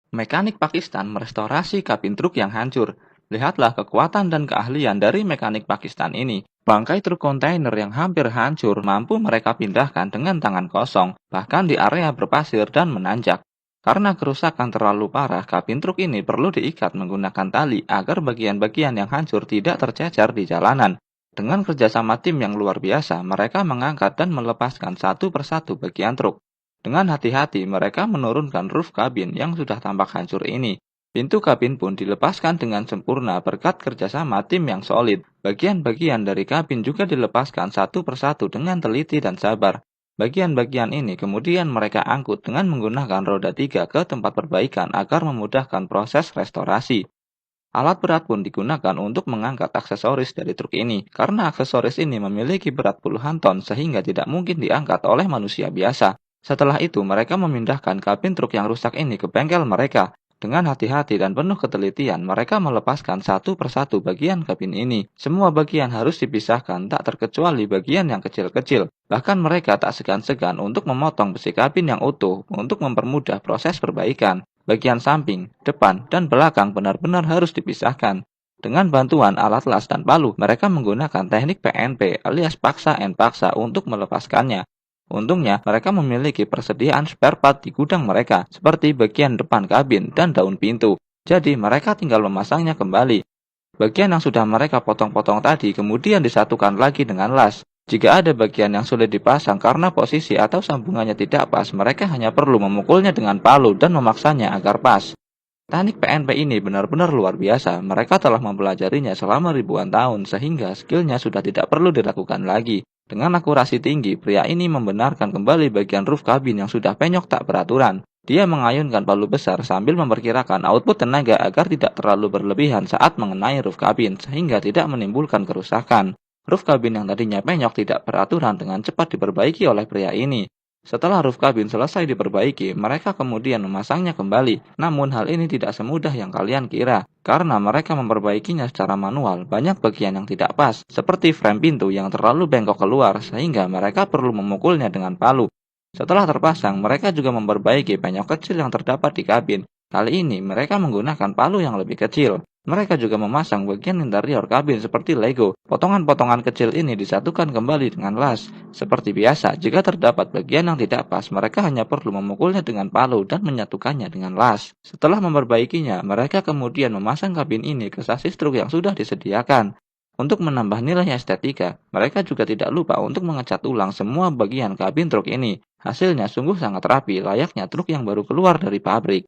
Mekanik Pakistan merestorasi kabin truk yang hancur. Lihatlah kekuatan dan keahlian dari mekanik Pakistan ini. Bangkai truk kontainer yang hampir hancur mampu mereka pindahkan dengan tangan kosong, bahkan di area berpasir dan menanjak. Karena kerusakan terlalu parah, kabin truk ini perlu diikat menggunakan tali agar bagian-bagian yang hancur tidak tercecer di jalanan. Dengan kerjasama tim yang luar biasa, mereka mengangkat dan melepaskan satu persatu bagian truk. Dengan hati-hati, mereka menurunkan roof kabin yang sudah tampak hancur ini. Pintu kabin pun dilepaskan dengan sempurna berkat kerjasama tim yang solid. Bagian-bagian dari kabin juga dilepaskan satu persatu dengan teliti dan sabar. Bagian-bagian ini kemudian mereka angkut dengan menggunakan roda 3 ke tempat perbaikan agar memudahkan proses restorasi. Alat berat pun digunakan untuk mengangkat aksesoris dari truk ini, karena aksesoris ini memiliki berat puluhan ton sehingga tidak mungkin diangkat oleh manusia biasa. Setelah itu, mereka memindahkan kabin truk yang rusak ini ke bengkel mereka. Dengan hati-hati dan penuh ketelitian, mereka melepaskan satu persatu bagian kabin ini. Semua bagian harus dipisahkan, tak terkecuali bagian yang kecil-kecil. Bahkan mereka tak segan-segan untuk memotong besi kabin yang utuh untuk mempermudah proses perbaikan. Bagian samping, depan, dan belakang benar-benar harus dipisahkan. Dengan bantuan alat las dan palu, mereka menggunakan teknik PNP alias paksa and paksa untuk melepaskannya. Untungnya, mereka memiliki persediaan spare part di gudang mereka, seperti bagian depan kabin dan daun pintu. Jadi, mereka tinggal memasangnya kembali. Bagian yang sudah mereka potong-potong tadi kemudian disatukan lagi dengan las. Jika ada bagian yang sulit dipasang karena posisi atau sambungannya tidak pas, mereka hanya perlu memukulnya dengan palu dan memaksanya agar pas. Teknik PNP ini benar-benar luar biasa. Mereka telah mempelajarinya selama ribuan tahun sehingga skillnya sudah tidak perlu dilakukan lagi. Dengan akurasi tinggi, pria ini membenarkan kembali bagian roof kabin yang sudah penyok tak beraturan. Dia mengayunkan palu besar sambil memperkirakan output tenaga agar tidak terlalu berlebihan saat mengenai roof kabin sehingga tidak menimbulkan kerusakan. Roof kabin yang tadinya penyok tidak beraturan dengan cepat diperbaiki oleh pria ini. Setelah roof kabin selesai diperbaiki, mereka kemudian memasangnya kembali. Namun hal ini tidak semudah yang kalian kira, karena mereka memperbaikinya secara manual. Banyak bagian yang tidak pas, seperti frame pintu yang terlalu bengkok keluar sehingga mereka perlu memukulnya dengan palu. Setelah terpasang, mereka juga memperbaiki penyok kecil yang terdapat di kabin. Kali ini mereka menggunakan palu yang lebih kecil. Mereka juga memasang bagian interior kabin seperti Lego. Potongan-potongan kecil ini disatukan kembali dengan las. Seperti biasa, jika terdapat bagian yang tidak pas, mereka hanya perlu memukulnya dengan palu dan menyatukannya dengan las. Setelah memperbaikinya, mereka kemudian memasang kabin ini ke sasis truk yang sudah disediakan. Untuk menambah nilai estetika, mereka juga tidak lupa untuk mengecat ulang semua bagian kabin truk ini. Hasilnya sungguh sangat rapi, layaknya truk yang baru keluar dari pabrik.